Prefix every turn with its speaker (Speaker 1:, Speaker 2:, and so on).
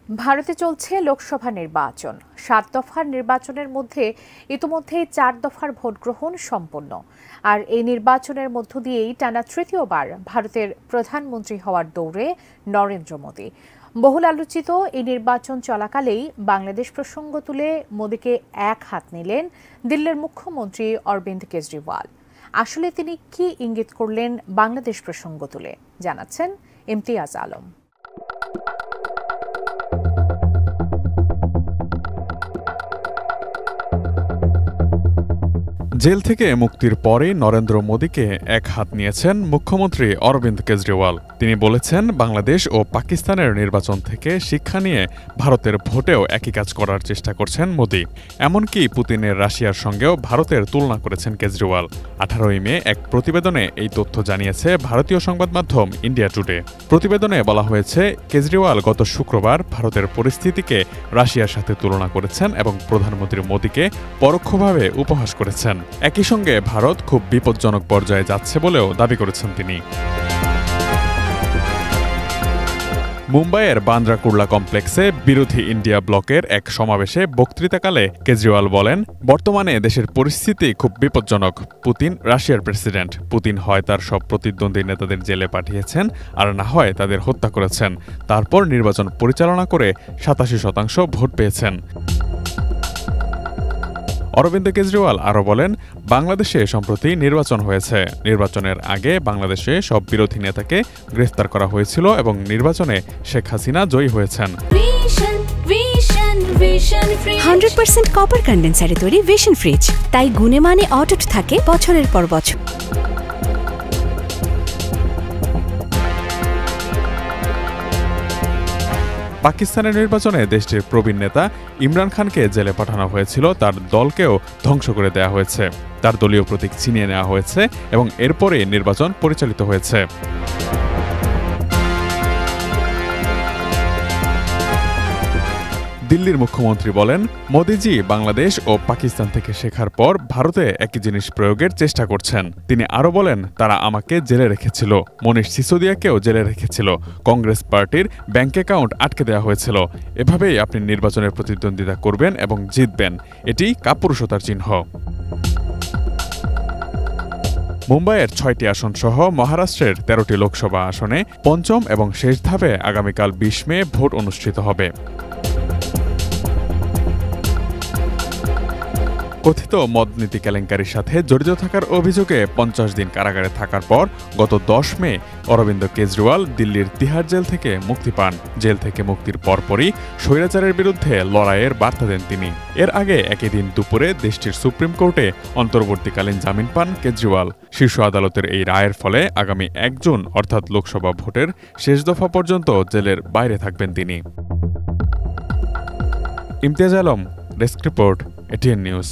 Speaker 1: ভারতে চলছে লোকসভা নির্বাচন। ৭ দফার নির্বাচনের মধ্যে ইতিমধ্যেই ৪ দফার ভোট গ্রহণ সম্পন্ন। আর এই নির্বাচনের মধ্য দিয়েই টানা তৃতীয়বার ভারতের প্রধানমন্ত্রী হওয়ার দৌড়ে নরেন্দ্র মোদী। বহুল আলোচিত এই নির্বাচন চলাকালেই বাংলাদেশ প্রসঙ্গ তুলে মোদীকে এক হাত নিলেন দিল্লির মুখ্যমন্ত্রী অরবিন্দ কেজরিওয়াল। আসলে তিনি কি ইঙ্গিত করলেন বাংলাদেশ প্রসঙ্গ তুলে, জানাচ্ছেন ইমতিয়াজ আলম।
Speaker 2: জেল থেকে মুক্তির পরেই নরেন্দ্র মোদীকে এক হাত নিয়েছেন মুখ্যমন্ত্রী অরবিন্দ কেজরিওয়াল। তিনি বলেছেন, বাংলাদেশ ও পাকিস্তানের নির্বাচন থেকে শিক্ষা নিয়ে ভারতের ভোটেও একই কাজ করার চেষ্টা করছেন মোদী। এমনকি পুতিনের রাশিয়ার সঙ্গেও ভারতের তুলনা করেছেন কেজরিওয়াল। 18ই মে এক প্রতিবেদনে এই তথ্য জানিয়েছে ভারতীয় সংবাদ মাধ্যম ইন্ডিয়া টুডে। প্রতিবেদনে বলা হয়েছে, কেজরিওয়াল গত শুক্রবার ভারতের পরিস্থিতিকে রাশিয়ার সাথে তুলনা করেছেন এবং প্রধানমন্ত্রী মোদীকে পরোক্ষভাবে উপহাস করেছেন। একই সঙ্গে ভারত খুব বিপজ্জনক পর্যায়ে যাচ্ছে বলেও দাবি করেছেন তিনি। মুম্বাইয়ের বান্দ্রা কুর্লা কমপ্লেক্সে বিরোধী ইন্ডিয়া ব্লকের এক সমাবেশে বক্তৃতাকালে কেজরিওয়াল বলেন, বর্তমানে দেশের পরিস্থিতি খুব বিপজ্জনক। পুতিন রাশিয়ার প্রেসিডেন্ট। পুতিন হয় তার সব প্রতিদ্বন্দ্বী নেতাদের জেলে পাঠিয়েছেন, আর না হয় তাদের হত্যা করেছেন। তারপর নির্বাচন পরিচালনা করে 87% ভোট পেয়েছেন। অরবিন্দ কেজরিওয়াল আরও বলেন, বাংলাদেশে সম্প্রতি নির্বাচন হয়েছে। নির্বাচনের আগে বাংলাদেশে সব বিরোধী নেতাকে গ্রেফতার করা হয়েছিল এবং নির্বাচনে শেখ হাসিনা জয়ী হয়েছেন।
Speaker 3: 100% কপার কন্ডেন্সারে তৈরি ভিশন ফ্রিজ, তাই গুণে মানে অটুট থাকে বছরের পর বছর।
Speaker 2: পাকিস্তানের নির্বাচনে দেশটির প্রবীণ নেতা ইমরান খানকে জেলে পাঠানো হয়েছিল, তার দলকেও ধ্বংস করে দেওয়া হয়েছে। তার দলীয় প্রতীক ছিনিয়ে নেওয়া হয়েছে এবং এরপরে নির্বাচন পরিচালিত হয়েছে। দিল্লির মুখ্যমন্ত্রী বলেন, মোদিজি বাংলাদেশ ও পাকিস্তান থেকে শেখার পর ভারতে একই জিনিস প্রয়োগের চেষ্টা করছেন। তিনি আরও বলেন, তারা আমাকে জেলে রেখেছিল, মনীষ সিসোদিয়াকেও জেলে রেখেছিল, কংগ্রেস পার্টির ব্যাংক অ্যাকাউন্ট আটকে দেওয়া হয়েছিল। এভাবেই আপনি নির্বাচনের প্রতিদ্বন্দ্বিতা করবেন এবং জিতবেন, এটি কাপুরুষতার চিহ্ন। মুম্বাইয়ের 6টি আসন সহ মহারাষ্ট্রের 13টি লোকসভা আসনে পঞ্চম এবং শেষ ধাপে আগামীকাল 20 মে ভোট অনুষ্ঠিত হবে। কথিত মদনীতি কেলেঙ্কারির সাথে জড়িত থাকার অভিযোগে 50 দিন কারাগারে থাকার পর গত 10 মে অরবিন্দ কেজরিওয়াল দিল্লির তিহার জেল থেকে মুক্তি পান। জেল থেকে মুক্তির পরপরই স্বৈরাচারের বিরুদ্ধে লড়াইয়ের বার্তা দেন তিনি। এর আগে একই দিন দুপুরে দেশটির সুপ্রিম কোর্টে অন্তর্বর্তীকালীন জামিন পান কেজরিওয়াল। শীর্ষ আদালতের এই রায়ের ফলে আগামী 1 জুন অর্থাৎ লোকসভা ভোটের শেষ দফা পর্যন্ত জেলের বাইরে থাকবেন তিনি। Imtiaz Alam, desk report, ATN news.